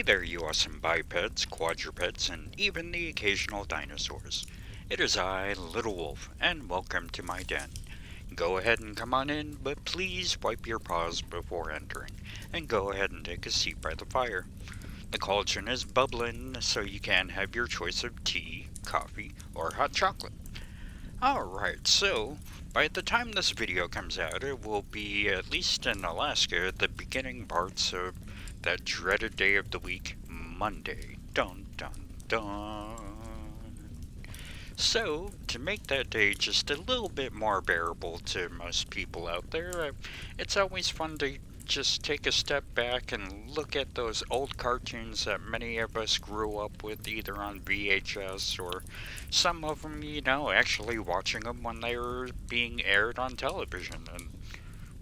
there, you awesome bipeds, quadrupeds, and even the occasional dinosaurs. It is I, Little Wolf, and welcome to my den. Go ahead and come on in, but please wipe your paws before entering, and go ahead and take a seat by the fire. The cauldron is bubbling, so you can have your choice of tea, coffee, or hot chocolate. Alright, so by the time this video comes out, it will be, at least in Alaska, the beginning parts of that dreaded day of the week, Monday. Dun dun dun. So, to make that day just a little bit more bearable to most people out there, it's always fun to just take a step back and look at those old cartoons that many of us grew up with, either on VHS or some of them, actually watching them when they were being aired on television. And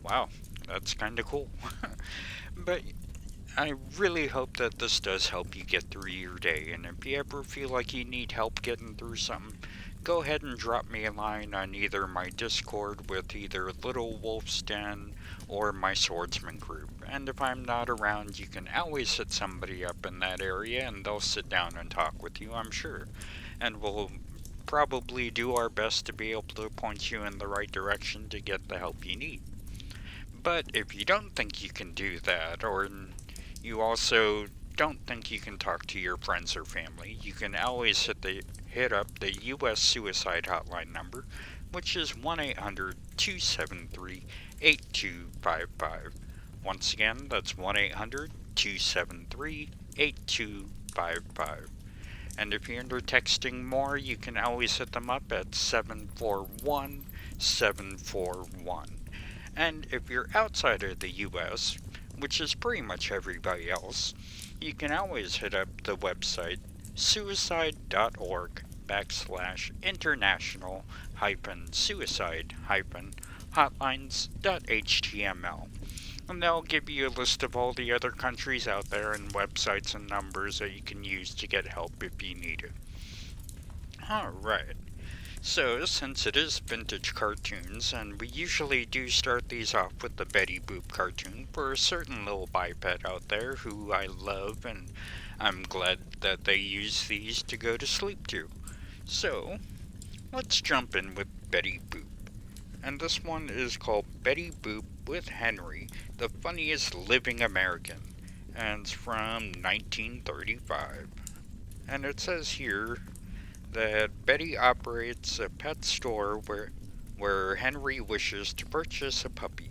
wow, that's kind of cool. But I really hope that this does help you get through your day, and if you ever feel like you need help getting through something, go ahead and drop me a line on either my Discord with either Little Wolf's Den or my Swordsmen group. And if I'm not around, you can always hit somebody up in that area and they'll sit down and talk with you, I'm sure. And we'll probably do our best to be able to point you in the right direction to get the help you need. But if you don't think you can do that, or you also don't think you can talk to your friends or family, you can always hit up the U.S. Suicide Hotline number, which is 1-800-273-8255. Once again, that's 1-800-273-8255. And if you're into texting more, you can always hit them up at 741-741. And if you're outside of the U.S., which is pretty much everybody else, you can always hit up the website suicide.org/international-suicide-hotlines.html. And they'll give you a list of all the other countries out there and websites and numbers that you can use to get help if you need it. Alright. So, since it is vintage cartoons, and we usually do start these off with the Betty Boop cartoon for a certain little biped out there who I love, and I'm glad that they use these to go to sleep to. So, let's jump in with Betty Boop. And this one is called Betty Boop with Henry, the Funniest Living American, and it's from 1935. And it says here that Betty operates a pet store where Henry wishes to purchase a puppy.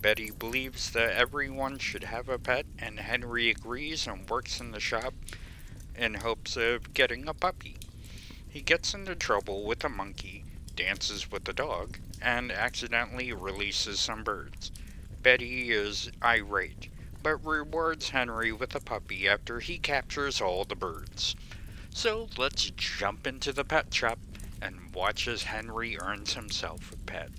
Betty believes that everyone should have a pet, and Henry agrees and works in the shop in hopes of getting a puppy. He gets into trouble with a monkey, dances with a dog, and accidentally releases some birds. Betty is irate, but rewards Henry with a puppy after he captures all the birds. So let's jump into the pet shop and watch as Henry earns himself a pet.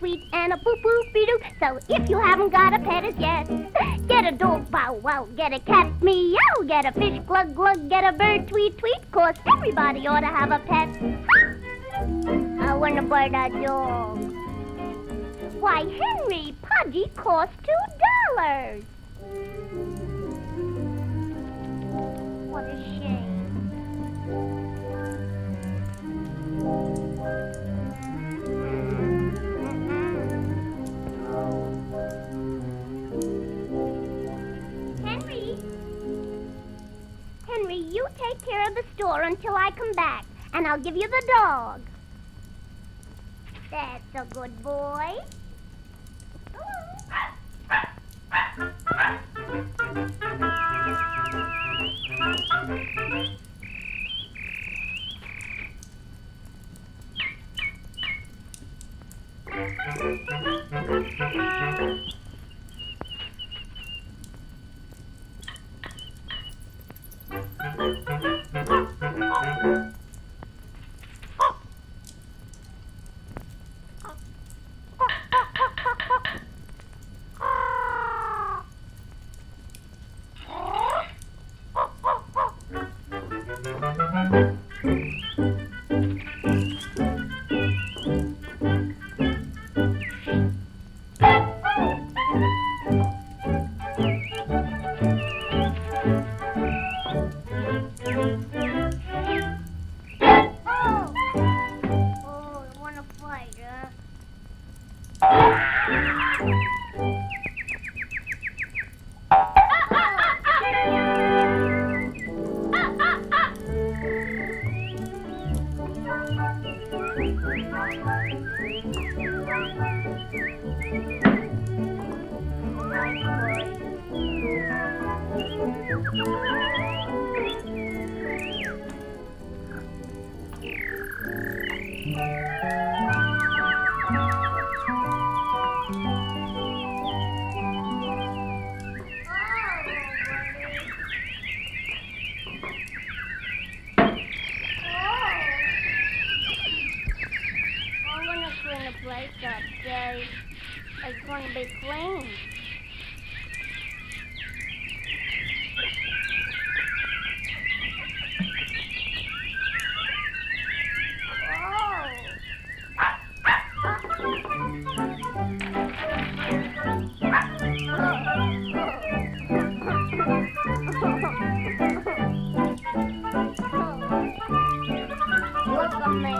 tweet and a boop boop be doo. So if you haven't got a pet as yet, get a dog bow wow, get a cat meow, get a fish glug glug, get a bird tweet tweet, 'cause everybody ought to have a pet. I want a bird a dog. Why, Henry, Pudgy cost $2. What a shame. Henry, you take care of the store until I come back, and I'll give you the dog. That's a good boy. It's going to be clean. Look at me.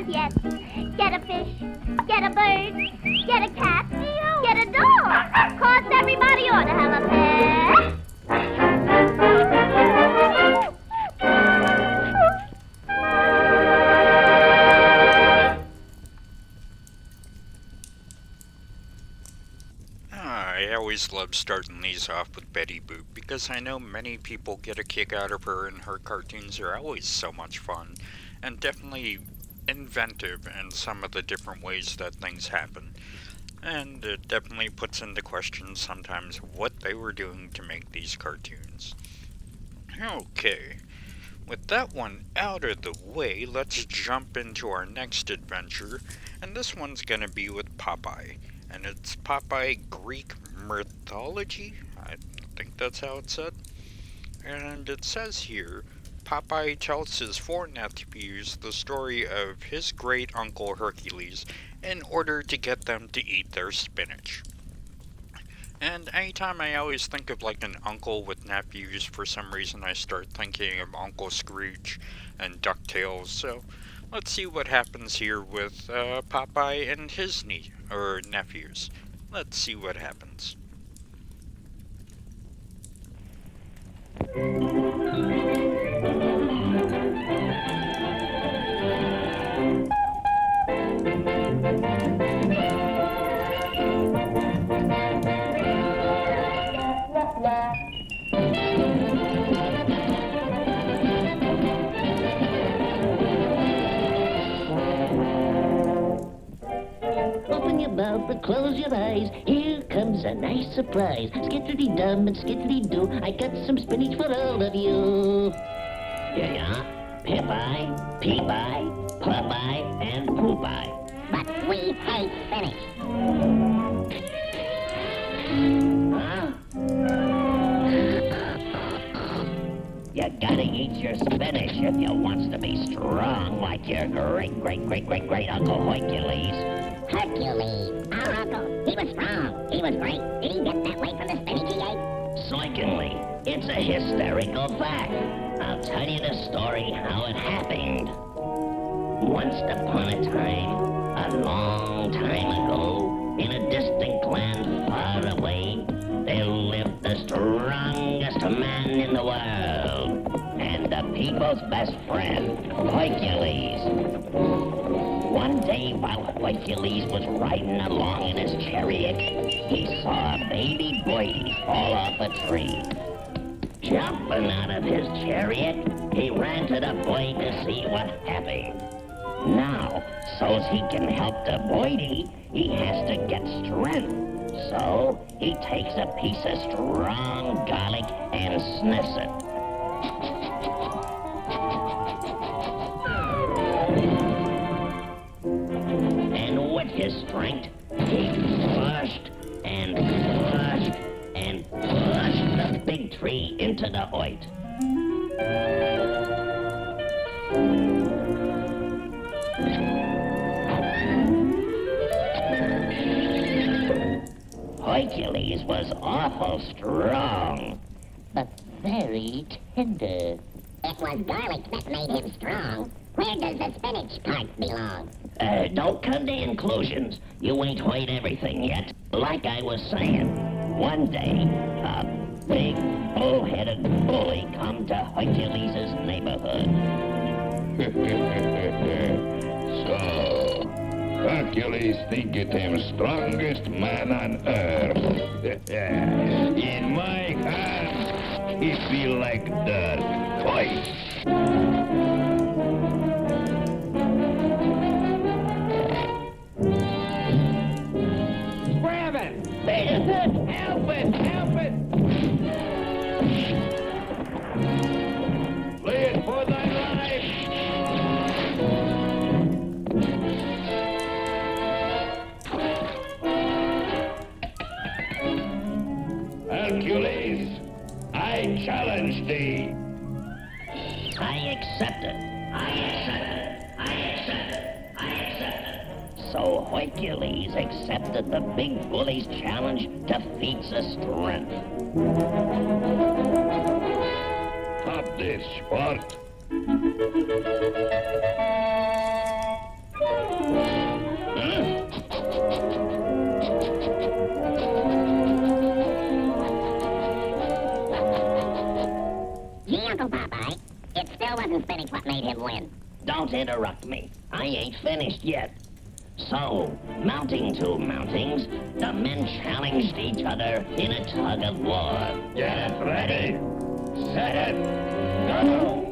Yet. Get a fish, get a bird, get a cat, get a dog. 'Cause every Everybody ought to have a pet. I always love starting these off with Betty Boop because I know many people get a kick out of her, and her cartoons are always so much fun and definitely inventive in some of the different ways that things happen. And it definitely puts into question sometimes what they were doing to make these cartoons. Okay, with that one out of the way, let's jump into our next adventure, and this one's gonna be with Popeye. And it's Popeye Greek Mirthology? I think that's how it's said. And it says here, Popeye tells his four nephews the story of his great uncle Hercules in order to get them to eat their spinach. And anytime I always think of like an uncle with nephews, for some reason I start thinking of Uncle Scrooge and DuckTales, so let's see what happens here with Popeye and his nephews. Let's see what happens. Open your mouth and close your eyes. Here comes a nice surprise. Skittity-dum and skittity-doo. I got some spinach for all of you. Here you are. Popeye, Peepeye, Popeye, and Poopeye. But we hate spinach. Huh? You gotta eat your spinach if you wants to be strong like your great Uncle Hercules. Hercules, our uncle. He was strong. He was great. Did he get that way from the spinach he ate? Certainly, it's a hysterical fact. I'll tell you the story how it happened. Once upon a time, a long time ago, in a distant land far away, there lived the strongest man in the world, and the people's best friend, Hercules. One day, while Hercules was riding along in his chariot, he saw a baby boy fall off a tree. Jumping out of his chariot, he ran to the boy to see what happened. Now, so's he can help the boy, he has to get strength. So, he takes a piece of strong garlic and sniffs it. And with his strength, he pushed and pushed and pushed the big tree into the earth. Hercules was awful strong, but very tender. It was garlic that made him strong. Where does the spinach part belong? Don't come to conclusions. You ain't heard everything yet. Like I was saying, one day, a big, bull-headed bully come to Hercules' neighborhood. So, Hercules thinketh him strongest man on earth. In my hands, he feel like dirt. Fight! Grab it! Help it! Help it! Play it for thy life! Hercules, I challenge thee. I accept it. I accept it. I accept it. I accept it. So Hercules accepted the big bully's challenge to feats of strength. Stop this, sport. couldn't finish what made him win. Don't interrupt me. I ain't finished yet. So, mounting two mountings, the men challenged each other in a tug of war. Get ready. Set. Go.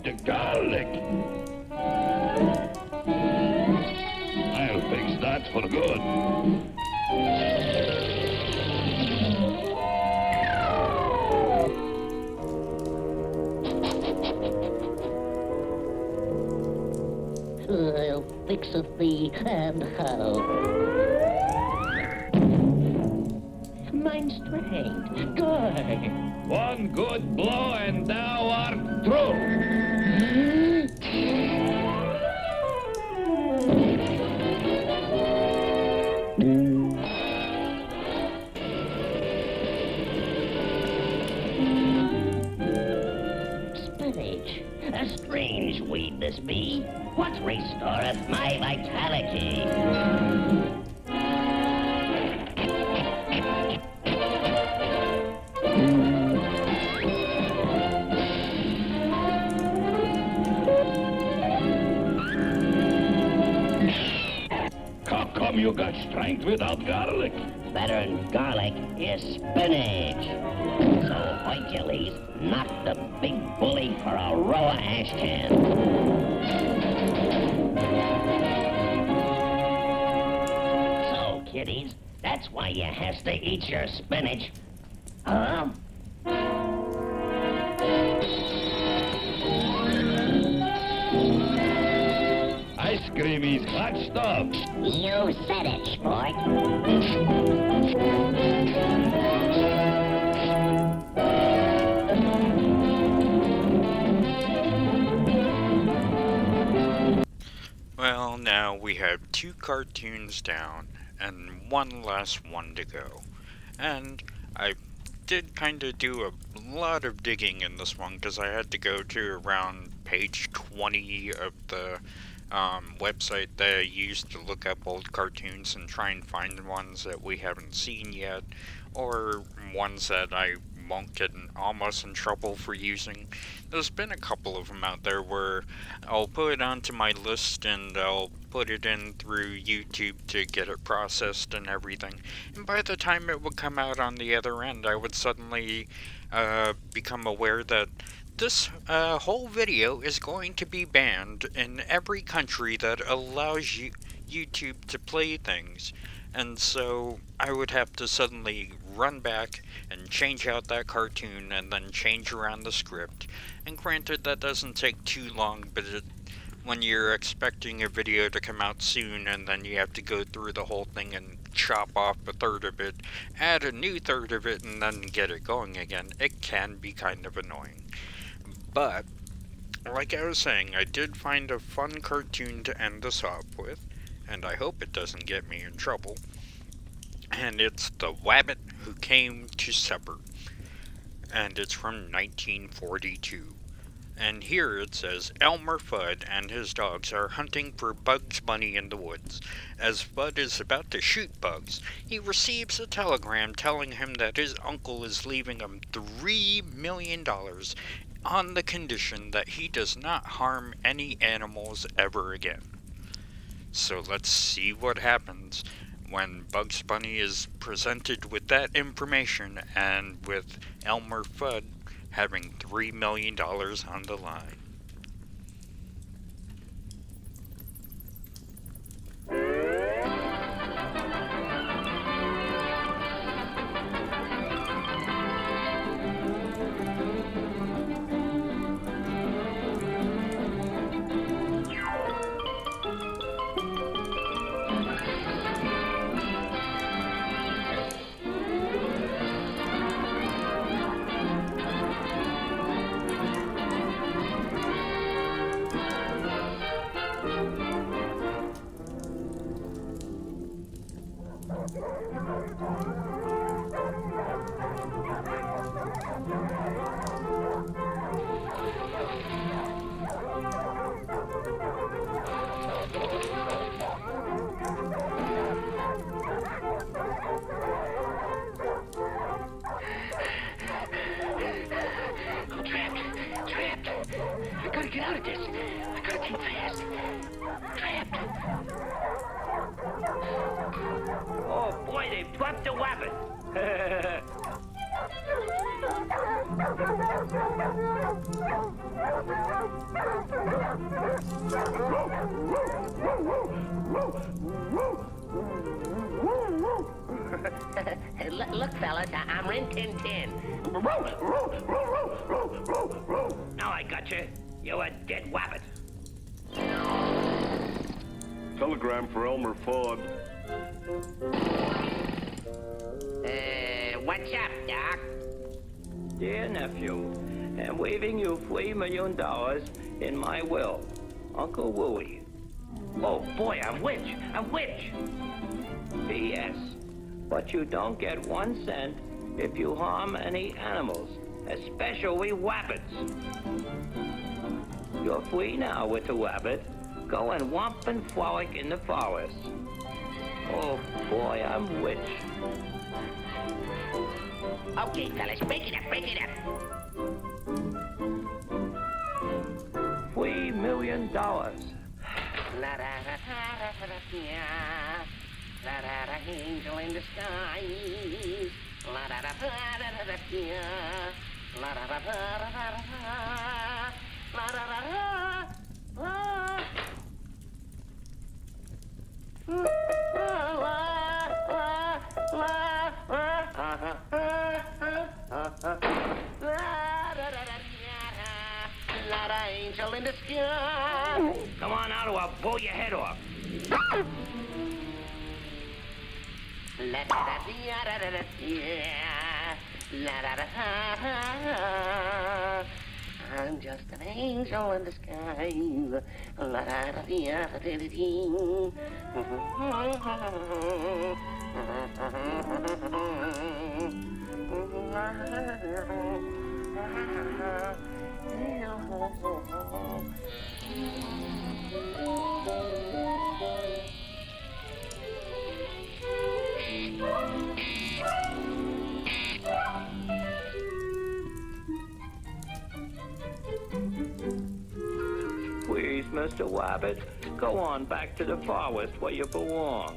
The garlic. I'll fix that for good. I'll fix it thee and how. Mine's straight. Good. One good blow and thou art through. Spinach. A strange weed this be. What restoreth my vitality? How come you got strength without garlic? Better than garlic is spinach. So Hercules knocked the big bully for a row of ash cans. So, kiddies, that's why you has to eat your spinach. Huh? Ice cream is hot stuff. You said it, sport. Well, now we have 2 cartoons down and one last one to go. And I did kind of do a lot of digging in this one because I had to go to around page 20 of the website that I used to look up old cartoons and try and find ones that we haven't seen yet, or ones that I won't get almost in trouble for using. There's been a couple of them out there where I'll put it onto my list and I'll put it in through YouTube to get it processed and everything. And by the time it would come out on the other end, I would suddenly become aware that this whole video is going to be banned in every country that allows YouTube to play things. And so I would have to suddenly run back and change out that cartoon and then change around the script. And granted, that doesn't take too long, but when you're expecting a video to come out soon and then you have to go through the whole thing and chop off a third of it, add a new third of it, and then get it going again, it can be kind of annoying. But, like I was saying, I did find a fun cartoon to end this off with, and I hope it doesn't get me in trouble. And it's The Wabbit Who Came to Supper. And it's from 1942. And here it says, Elmer Fudd and his dogs are hunting for Bugs Bunny in the woods. As Fudd is about to shoot Bugs, he receives a telegram telling him that his uncle is leaving him $3 million on the condition that he does not harm any animals ever again. So let's see what happens when Bugs Bunny is presented with that information and with Elmer Fudd having $3 million on the line. out of this. I gotta think fast. Trapped. Oh, boy, they dropped the wabbit. Look, fellas, I'm Rin Tin Tin. Now I got you. You're a dead wabbit. Telegram for Elmer Fudd. What's up, Doc? Dear nephew, I'm waiving you $3 million in my will. Uncle Wooey. Oh, boy, a witch! A witch! P.S. But you don't get 1 cent if you harm any animals, especially wabbits. You're free now with the wabbit. Go and whomp and frolic in the forest. Oh, boy, I'm rich. Okay, fellas, break it up, break it up. $3 million. Angel in the sky. Angel in the sky. Come on out or I'll blow your head off. I'm just an angel in the sky. Please, Mr. Wabbit, go on back to the forest where you belong.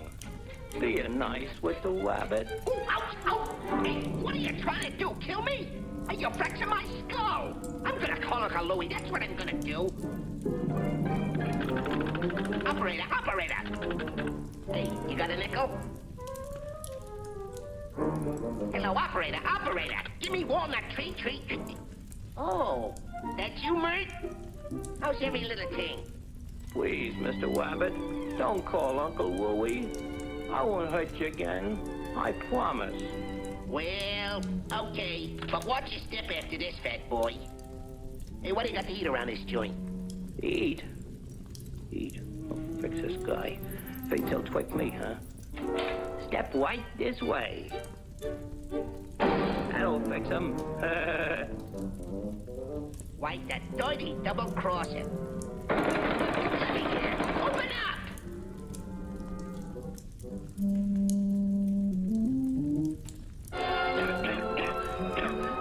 Being nice with the wabbit. Ooh, ouch, ouch! Hey, what are you trying to do? Kill me? Hey, you're fracturing my skull! I'm gonna call Uncle Louie, that's what I'm gonna do. Operator, operator! Hey, you got a nickel? Hello, operator, operator! Give me walnut treat. Oh, that's you, Mert? How's every little thing? Please, Mr. Wabbit, don't call Uncle Wooey. I won't hurt you again. I promise. Well, okay, but watch your step after this, fat boy. Hey, what do you got to eat around this joint? Eat. Oh, fix this guy. Think he'll twig me, huh? Step right this way. That'll fix him. Why, that dirty double-crosser. Open up!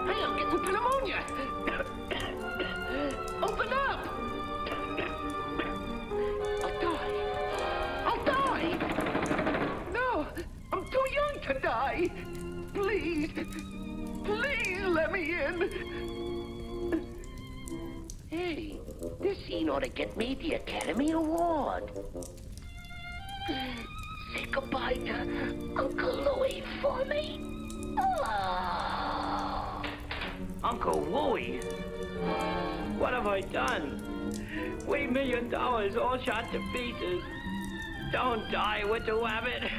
Hey, I'm getting pneumonia! Open up! I'll die! No, I'm too young to die! Please let me in! Hey, this scene ought to get me the Academy Award. Say goodbye to Uncle Louie for me. Oh. Uncle Wooey? What have I done? $3 million all shot to pieces. Don't die with the wabbit.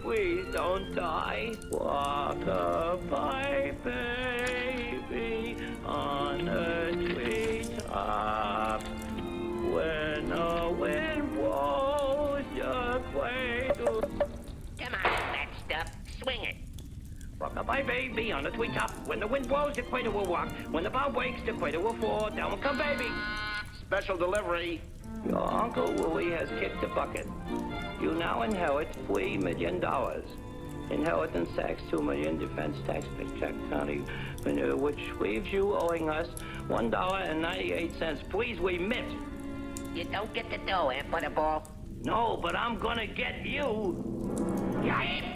Please don't die. Walk a pipe, baby, on a treetop. When the wind blows your cradle. Come on, that stuff. Swing it. Walk a pipe, baby, on a treetop. When the wind blows, the cradle will walk. When the bow breaks, the cradle will fall. Down will come, baby. Special delivery. Your Uncle Wooey has kicked the bucket. You now inherit $3 million. Inheritance tax, 2 million. Defense tax, check county, which leaves you owing us $1.98. Please, we miss. You don't get the dough, eh, Butterball? No, but I'm gonna get you. Yipe!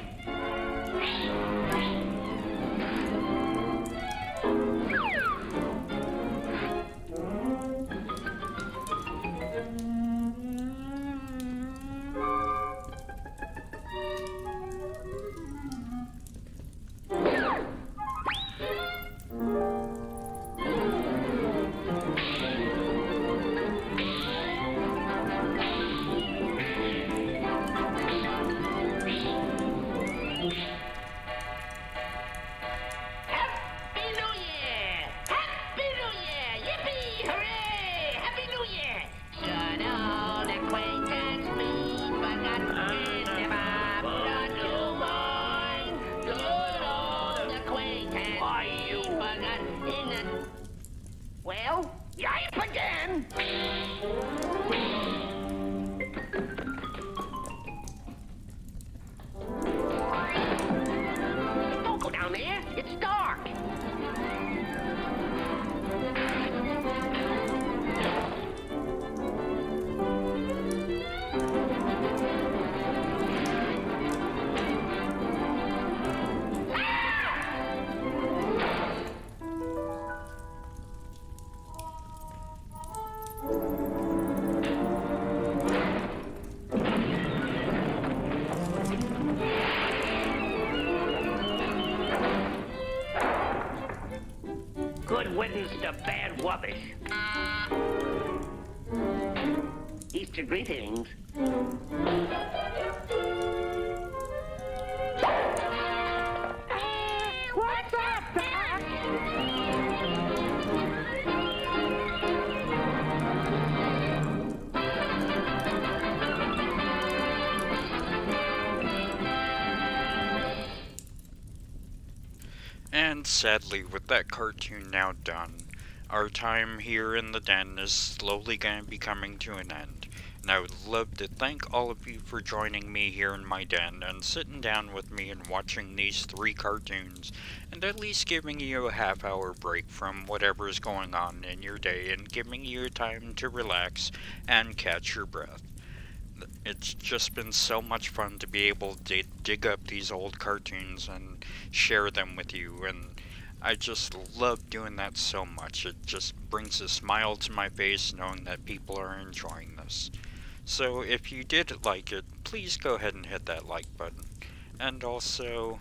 Well, yipe again! Don't go down there. It's dark. Good riddance to bad rubbish. Easter greetings. What's up, Doc? And sadly, with that cartoon now done, our time here in the den is slowly going to be coming to an end. And I would love to thank all of you for joining me here in my den and sitting down with me and watching these 3 cartoons, and at least giving you a half-hour break from whatever is going on in your day and giving you time to relax and catch your breath. It's just been so much fun to be able to dig up these old cartoons and share them with you, and I just love doing that so much. It just brings a smile to my face knowing that people are enjoying this. So if you did like it, please go ahead and hit that like button. And also,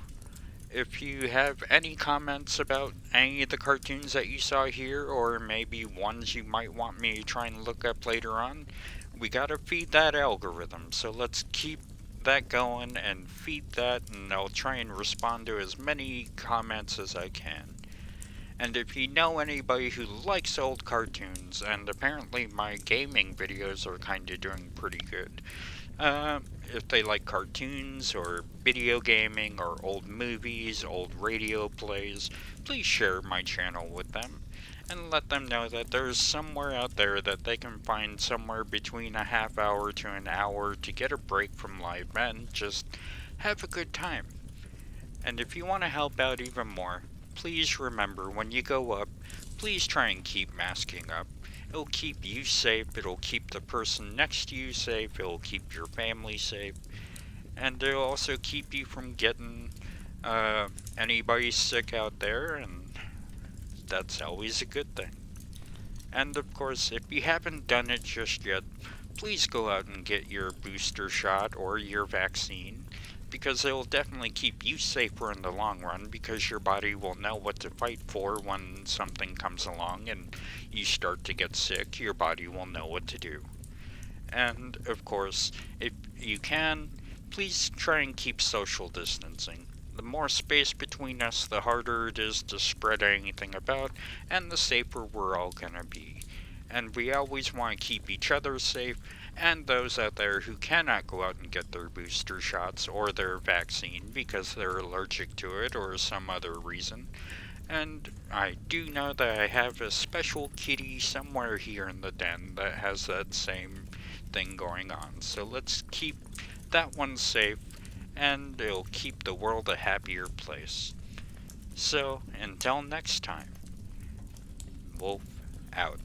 if you have any comments about any of the cartoons that you saw here, or maybe ones you might want me to try and look up later on, we gotta feed that algorithm, so let's keep that going and feed that, and I'll try and respond to as many comments as I can. And if you know anybody who likes old cartoons, and apparently my gaming videos are kinda doing pretty good, if they like cartoons, or video gaming, or old movies, old radio plays, please share my channel with them. And let them know that there's somewhere out there that they can find somewhere between a half hour to an hour to get a break from life and just have a good time. And if you want to help out even more, please remember when you go up, please try and keep masking up. It'll keep you safe, it'll keep the person next to you safe, it'll keep your family safe, and it'll also keep you from getting anybody sick out there, and that's always a good thing. And of course, if you haven't done it just yet, please go out and get your booster shot or your vaccine, because it'll definitely keep you safer in the long run, because your body will know what to fight for when something comes along and you start to get sick. Your body will know what to do. And of course, if you can, please try and keep social distancing. The more space between us, the harder it is to spread anything about, and the safer we're all gonna be. And we always want to keep each other safe, and those out there who cannot go out and get their booster shots or their vaccine because they're allergic to it or some other reason. And I do know that I have a special kitty somewhere here in the den that has that same thing going on. So let's keep that one safe. and it'll keep the world a happier place. So, until next time, Wolf out.